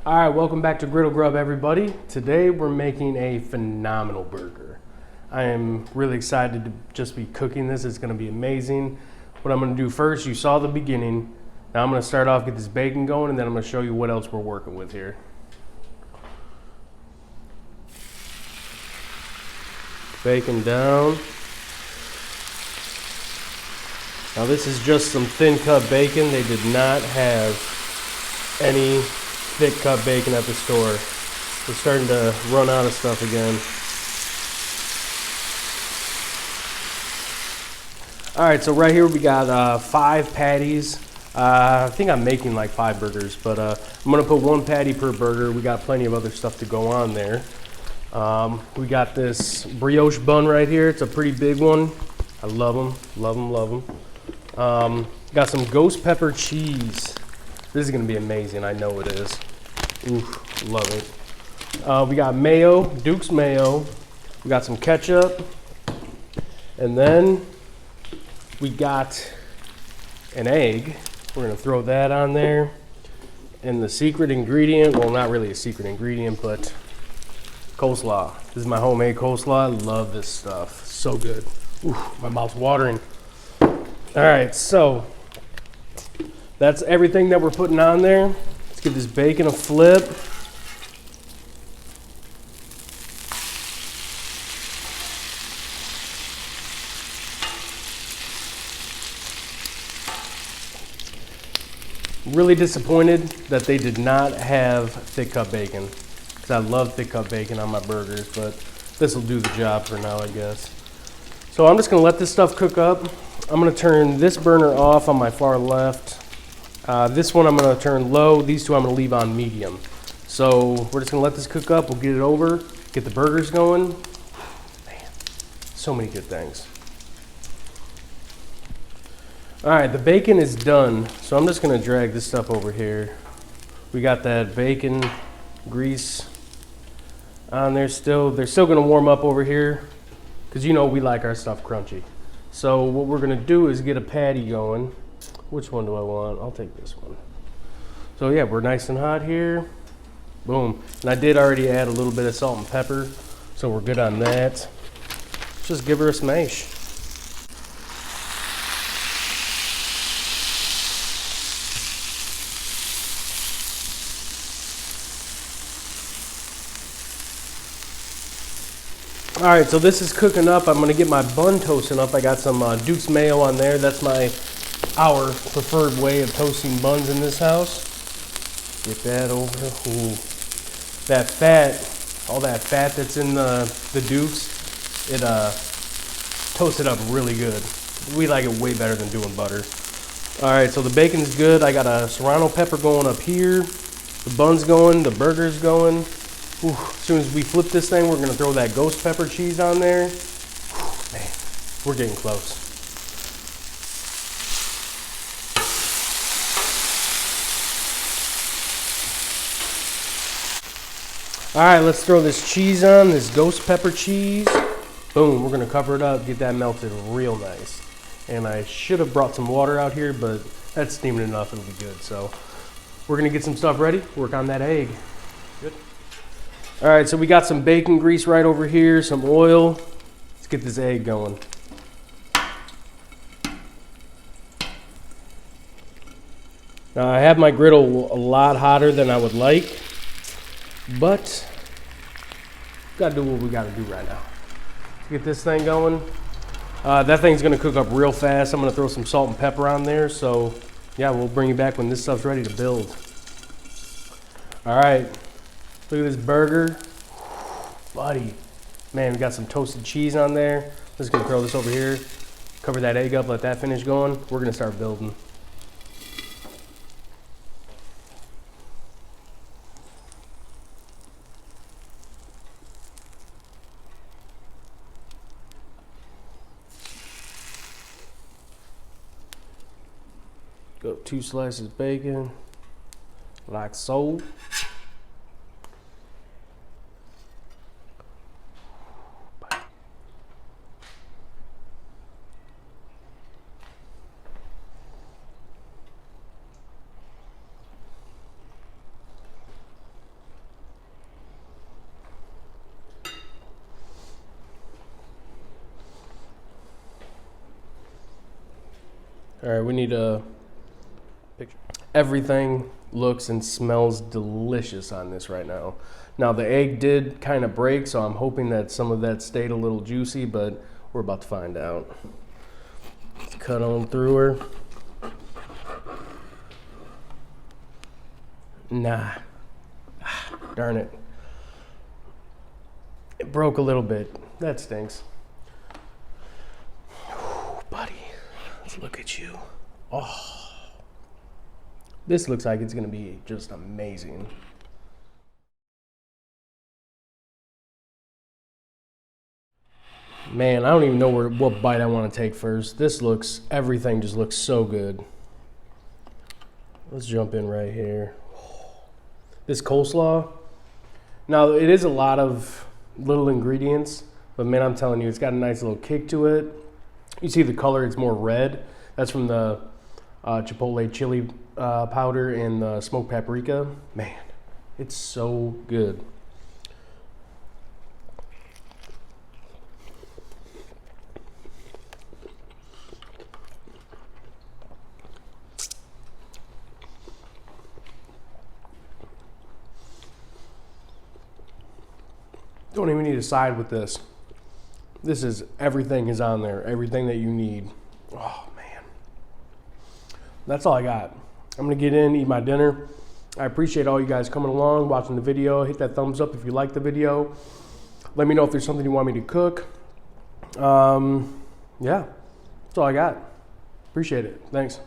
All right, welcome back to Griddle Grub, everybody. Today we're making a phenomenal burger. I am really excited to just be cooking this. It's gonna be amazing. What I'm gonna do first, you saw the beginning. Now I'm gonna start off, get this bacon going, and then I'm gonna show you what else we're working with here. Bacon down. Now this is just some thin cut bacon. They did not have any thick cut bacon at the store. We're starting to run out of stuff again. All right, so right here we got 5 patties. I think I'm making like 5 burgers, but I'm gonna put 1 patty per burger. We got plenty of other stuff to go on there. We got this brioche bun right here. It's a pretty big one. I love them, love them, love them. Got some ghost pepper cheese. This is gonna be amazing, I know it is. Oof, love it. We got mayo, Duke's mayo. We got some ketchup. And then we got an egg. We're gonna throw that on there. And the secret ingredient, well, not really a secret ingredient, but coleslaw. This is my homemade coleslaw. I love this stuff, so good. Ooh, my mouth's watering. All right, so that's everything that we're putting on there. Let's give this bacon a flip. Really disappointed that they did not have thick cut bacon, because I love thick cut bacon on my burgers, but this will do the job for now, I guess. So I'm just gonna let this stuff cook up. I'm gonna turn this burner off on my far left. This one I'm gonna turn low. These two I'm gonna leave on medium. So we're just gonna let this cook up. We'll get it over, get the burgers going. Man, so many good things. All right, the bacon is done. So I'm just gonna drag this stuff over here. We got that bacon grease on there still. They're still gonna warm up over here, because you know we like our stuff crunchy. So what we're gonna do is get a patty going. Which one do I want? I'll take this one. So yeah, we're nice and hot here. Boom. And I did already add a little bit of salt and pepper, so we're good on that. Just give her a smash. All right, so this is cooking up. I'm gonna get my bun toasting up. I got some Duke's mayo on there. That's our preferred way of toasting buns in this house. Get that over. Ooh. That fat, all that fat that's in the Dukes, it toasts it up really good. We like it way better than doing butter. All right, so the bacon's good. I got a serrano pepper going up here. The bun's going, the burger's going. Ooh, as soon as we flip this thing, we're gonna throw that ghost pepper cheese on there. Ooh, man, we're getting close. All right, let's throw this cheese on, this ghost pepper cheese. Boom, we're gonna cover it up, get that melted real nice. And I should have brought some water out here, but that's steaming enough, it'll be good. So we're gonna get some stuff ready, work on that egg. Good. All right, so we got some bacon grease right over here, some oil. Let's get this egg going. Now I have my griddle a lot hotter than I would like, but gotta do what we gotta do right now. Get this thing going. That thing's gonna cook up real fast. I'm gonna throw some salt and pepper on there. So yeah, we'll bring you back when this stuff's ready to build. All right, look at this burger. Buddy, man, we got some toasted cheese on there. Just gonna throw this over here, cover that egg up, let that finish going. We're gonna start building. Go 2 slices bacon, like so. All right, we need a picture. Everything looks and smells delicious on this right now. Now the egg did kind of break, so I'm hoping that some of that stayed a little juicy, but we're about to find out. Let's cut on through her. Nah, darn it. It broke a little bit. That stinks. Ooh, buddy, let's look at you. Oh, this looks like it's gonna be just amazing. Man, I don't even know what bite I want to take first. Everything just looks so good. Let's jump in right here. This coleslaw, now it is a lot of little ingredients, but man, I'm telling you, it's got a nice little kick to it. You see the color, it's more red. That's from the chipotle chili powder and the smoked paprika. Man, it's so good. Don't even need a side with this. Everything is on there. Everything that you need. Oh man. That's all I got. I'm gonna get in, eat my dinner. I appreciate all you guys coming along, watching the video. Hit that thumbs up if you like the video. Let me know if there's something you want me to cook. Yeah, that's all I got. Appreciate it. Thanks.